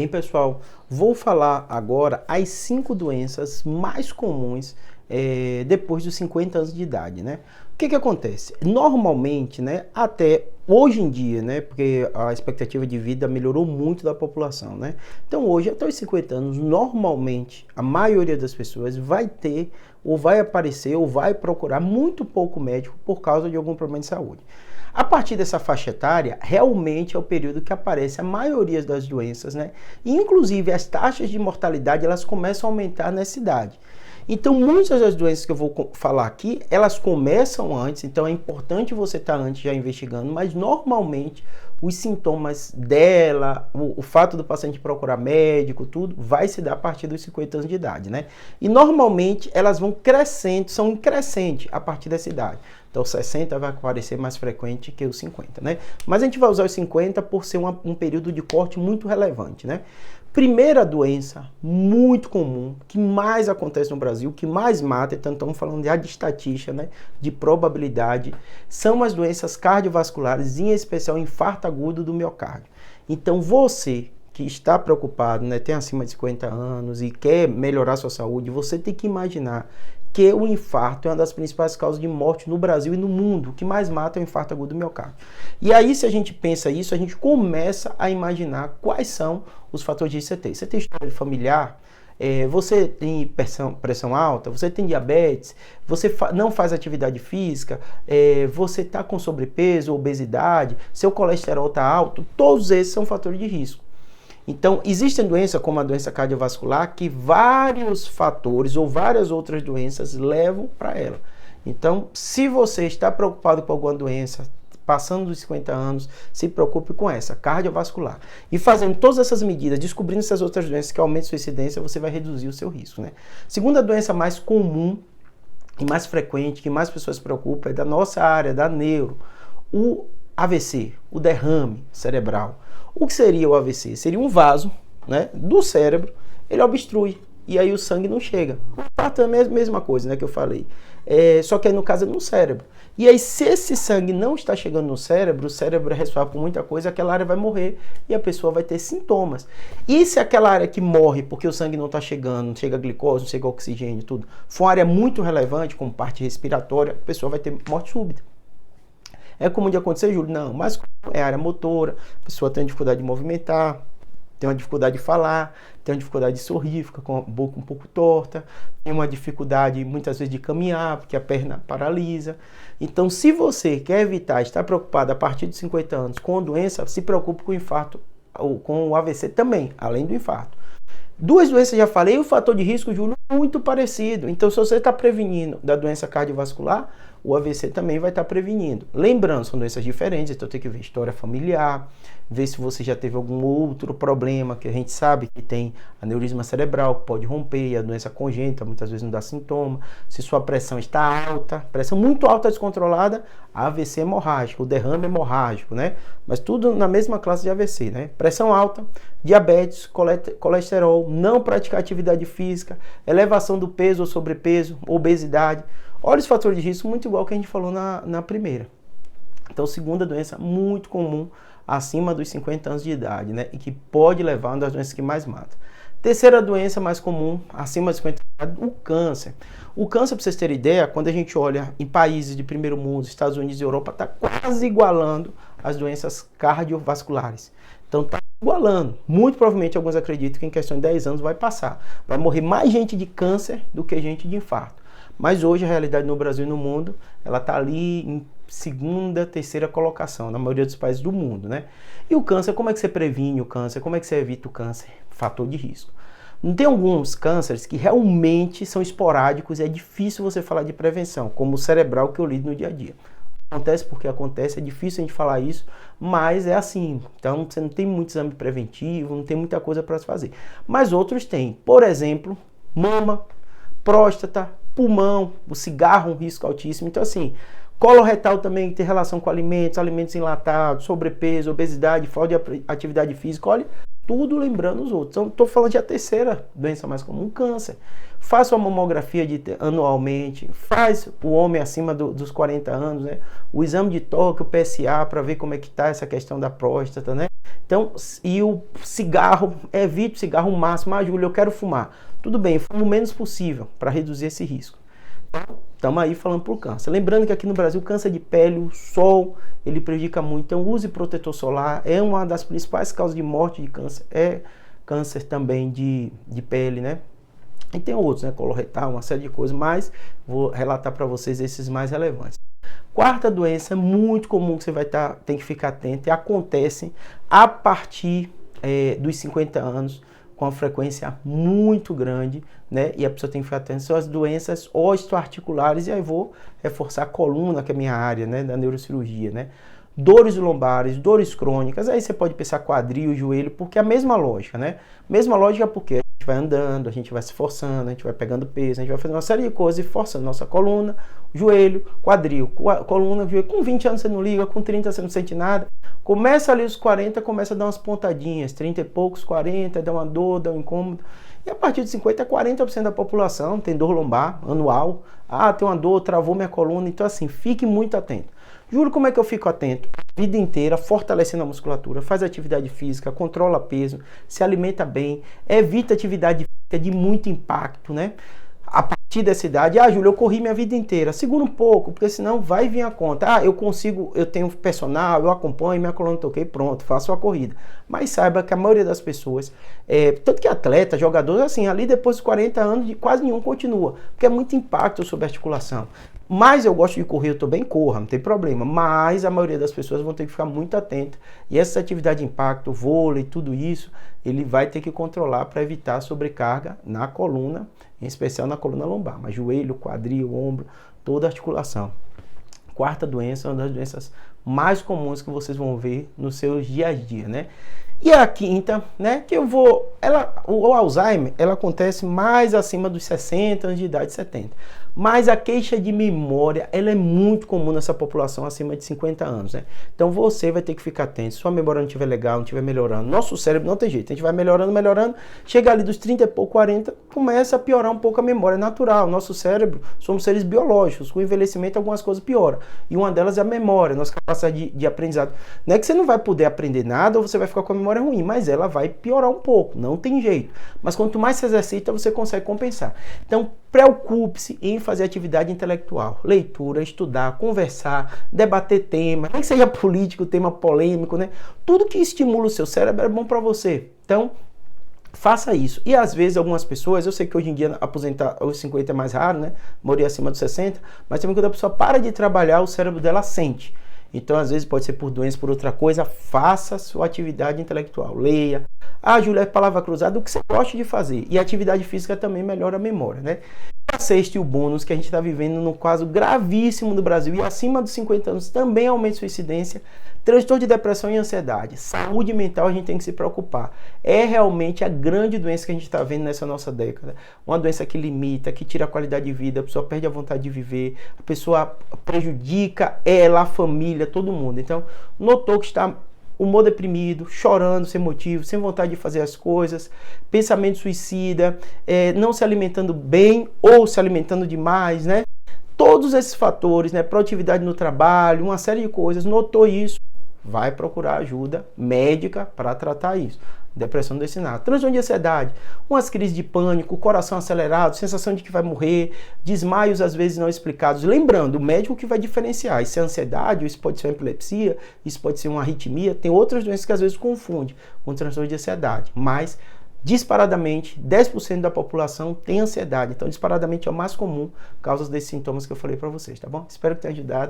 Bem, pessoal, vou falar agora as 5 doenças mais comuns depois dos 50 anos de idade, né? O que acontece? Normalmente, né, até hoje em dia, né, porque a expectativa de vida melhorou muito da população, né? Então hoje, até os 50 anos, normalmente, a maioria das pessoas vai ter, ou vai aparecer, ou vai procurar muito pouco médico por causa de algum problema de saúde. A partir dessa faixa etária, realmente é o período que aparece a maioria das doenças, né? E, inclusive, as taxas de mortalidade, elas começam a aumentar nessa idade. Então, muitas das doenças que eu vou falar aqui, elas começam antes, então é importante você estar antes já investigando, mas normalmente os sintomas dela, o fato do paciente procurar médico, tudo, vai se dar a partir dos 50 anos de idade, né? E normalmente elas vão crescendo, são crescentes a partir dessa idade. Então, 60 vai aparecer mais frequente que os 50, né? Mas a gente vai usar os 50 por ser um período de corte muito relevante, né? Primeira doença muito comum, que mais acontece no Brasil, que mais mata, então estamos falando de estatística, né, de probabilidade, são as doenças cardiovasculares, em especial infarto agudo do miocárdio. Então você que está preocupado, né, tem acima de 50 anos e quer melhorar sua saúde, você tem que imaginar que o infarto é uma das principais causas de morte no Brasil e no mundo. O que mais mata é o infarto agudo do miocárdio. E aí, se a gente pensa isso, a gente começa a imaginar quais são os fatores de ICT. Você tem história familiar, você tem pressão alta, você tem diabetes, você não faz atividade física, você está com sobrepeso, obesidade, seu colesterol está alto, todos esses são fatores de risco. Então, existem doenças como a doença cardiovascular que vários fatores ou várias outras doenças levam para ela. Então, se você está preocupado com alguma doença, passando dos 50 anos, se preocupe com essa, cardiovascular. E fazendo todas essas medidas, descobrindo essas outras doenças que aumentam sua incidência, você vai reduzir o seu risco, né? Segunda doença mais comum e mais frequente, que mais pessoas se preocupam, é da nossa área, da neuro, o AVC, o derrame cerebral. O que seria o AVC? Seria um vaso, né, do cérebro, ele obstrui e aí o sangue não chega. O infarto é a mesma coisa, né, que eu falei. Só que aí no caso é no cérebro. E aí se esse sangue não está chegando no cérebro, o cérebro é responsável por muita coisa, aquela área vai morrer e a pessoa vai ter sintomas. E se aquela área que morre porque o sangue não está chegando, não chega glicose, não chega oxigênio, tudo, for uma área muito relevante, como parte respiratória, a pessoa vai ter morte súbita. É comum de acontecer, Júlio? Não, mas é área motora, a pessoa tem dificuldade de movimentar, tem uma dificuldade de falar, tem uma dificuldade de sorrir, fica com a boca um pouco torta, tem uma dificuldade muitas vezes de caminhar, porque a perna paralisa. Então, se você quer evitar, estar preocupado a partir de 50 anos com a doença, se preocupe com o infarto, ou com o AVC também, além do infarto. Duas doenças já falei, o fator de risco, Júlio, muito parecido. Então, se você está prevenindo da doença cardiovascular, o AVC também vai estar prevenindo. Lembrando, são doenças diferentes, então tem que ver história familiar, ver se você já teve algum outro problema, que a gente sabe que tem aneurisma cerebral, que pode romper, e a doença congênita muitas vezes não dá sintoma. Se sua pressão está alta, pressão muito alta descontrolada, AVC hemorrágico, o derrame hemorrágico, né? Mas tudo na mesma classe de AVC, né? Pressão alta, diabetes, colesterol, não praticar atividade física, elevação do peso ou sobrepeso, obesidade. Olha os fatores de risco, muito igual que a gente falou na primeira. Então, segunda doença muito comum acima dos 50 anos de idade, né? E que pode levar a uma das doenças que mais mata. Terceira doença mais comum, acima dos 50 anos de idade, o câncer. O câncer, para vocês terem ideia, quando a gente olha em países de primeiro mundo, Estados Unidos e Europa, está quase igualando as doenças cardiovasculares. Então, está igualando. Muito provavelmente, alguns acreditam que em questão de 10 anos vai passar. Vai morrer mais gente de câncer do que gente de infarto. Mas hoje a realidade no Brasil e no mundo, ela está ali em segunda, terceira colocação, na maioria dos países do mundo, né? E o câncer, como é que você previne o câncer? Como é que você evita o câncer? Fator de risco. Tem alguns cânceres que realmente são esporádicos e é difícil você falar de prevenção, como o cerebral que eu lido no dia a dia. Acontece porque acontece, é difícil a gente falar isso, mas é assim. Então você não tem muito exame preventivo, não tem muita coisa para se fazer. Mas outros têm. Por exemplo, mama, próstata, pulmão, o cigarro, um risco altíssimo. Então assim, coloretal também tem relação com alimentos enlatados, sobrepeso, obesidade, falta de atividade física. Olha, tudo lembrando os outros. Então, estou falando de a terceira doença mais comum, câncer. Faça uma mamografia anualmente, faz o homem acima dos 40 anos, né? O exame de toque, o PSA, para ver como é que está essa questão da próstata, né? Então, e o cigarro, evite o cigarro o máximo. Ah, Júlio, eu quero fumar. Tudo bem, fumo o menos possível para reduzir esse risco. Estamos aí falando por câncer. Lembrando que aqui no Brasil, câncer de pele, o sol, ele prejudica muito. Então, use protetor solar. É uma das principais causas de morte de câncer. É câncer também de pele, né? E tem outros, né? Coloretal, uma série de coisas, mas vou relatar para vocês esses mais relevantes. Quarta doença muito comum que você vai tem que ficar atento e acontece a partir dos 50 anos com uma frequência muito grande, né? E a pessoa tem que ficar atenta, são as doenças osteoarticulares, e aí vou reforçar a coluna, que é a minha área, né? Da neurocirurgia, né? Dores lombares, dores crônicas, aí você pode pensar quadril, joelho, porque é a mesma lógica, né? Mesma lógica porque a gente vai andando, a gente vai se forçando, a gente vai pegando peso, a gente vai fazendo uma série de coisas e forçando nossa coluna, joelho, quadril, coluna, joelho. Com 20 anos você não liga, com 30 você não sente nada. Começa ali os 40, começa a dar umas pontadinhas, 30 e poucos, 40, dá uma dor, dá um incômodo. E a partir de 50, 40% da população tem dor lombar anual. Ah, tem uma dor, travou minha coluna. Então assim, fique muito atento. Juro, como é que eu fico atento? A vida inteira, fortalecendo a musculatura, faz atividade física, controla peso, se alimenta bem, evita atividade física de muito impacto, né? A partir dessa idade, Júlio, eu corri minha vida inteira. Segura um pouco, porque senão vai vir a conta. Eu consigo, eu tenho personal, eu acompanho, minha coluna toquei, pronto, faço a corrida. Mas saiba que a maioria das pessoas, tanto que atleta, jogador, assim, ali depois dos 40 anos, quase nenhum continua, porque é muito impacto sobre a articulação. Mas eu gosto de correr, eu também corro, não tem problema. Mas a maioria das pessoas vão ter que ficar muito atenta. E essa atividade de impacto, vôlei, tudo isso, ele vai ter que controlar para evitar sobrecarga na coluna, em especial na coluna lombar. Mas joelho, quadril, ombro, toda a articulação. Quarta doença, uma das doenças mais comuns que vocês vão ver nos seus dia a dia, né? E a quinta, né, que o Alzheimer, ela acontece mais acima dos 60 anos de idade, 70. Mas a queixa de memória, ela é muito comum nessa população acima de 50 anos, né? Então você vai ter que ficar atento. Se sua memória não estiver legal, não estiver melhorando, nosso cérebro não tem jeito. A gente vai melhorando, chega ali dos 30 e pouco, 40, começa a piorar um pouco a memória. É natural. Nosso cérebro, somos seres biológicos. Com o envelhecimento, algumas coisas pioram. E uma delas é a memória, nossa capacidade de aprendizado. Não é que você não vai poder aprender nada ou você vai ficar com a memória ruim, mas ela vai piorar um pouco. Não tem jeito. Mas quanto mais se exercita, você consegue compensar. Então, preocupe-se em fazer atividade intelectual, leitura, estudar, conversar, debater tema, nem que seja político, tema polêmico, né? Tudo que estimula o seu cérebro é bom para você. Então, faça isso. E às vezes algumas pessoas, eu sei que hoje em dia aposentar aos 50 é mais raro, né? Morrer acima dos 60, mas também quando a pessoa para de trabalhar, o cérebro dela sente. Então, às vezes pode ser por doença, por outra coisa, faça sua atividade intelectual, leia. Júlia, é palavra cruzada, o que você gosta de fazer. E a atividade física também melhora a memória, né? A sexta e o bônus que a gente está vivendo num caso gravíssimo no Brasil e acima dos 50 anos também aumenta sua incidência, transtorno de depressão e ansiedade. Saúde mental a gente tem que se preocupar. É realmente a grande doença que a gente está vendo nessa nossa década. Uma doença que limita, que tira a qualidade de vida, a pessoa perde a vontade de viver, a pessoa prejudica ela, a família, todo mundo. Então, notou que está humor deprimido, chorando sem motivo, sem vontade de fazer as coisas, pensamento suicida, não se alimentando bem ou se alimentando demais, né? Todos esses fatores, né? Produtividade no trabalho, uma série de coisas, notou isso, vai procurar ajuda médica para tratar isso. Depressão destinada, transtorno de ansiedade, umas crises de pânico, coração acelerado, sensação de que vai morrer, desmaios às vezes não explicados. Lembrando, o médico que vai diferenciar, isso é ansiedade, isso pode ser uma epilepsia, isso pode ser uma arritmia, tem outras doenças que às vezes confunde com transtorno de ansiedade, mas disparadamente 10% da população tem ansiedade, então disparadamente é o mais comum, causas desses sintomas que eu falei para vocês, tá bom? Espero que tenha ajudado.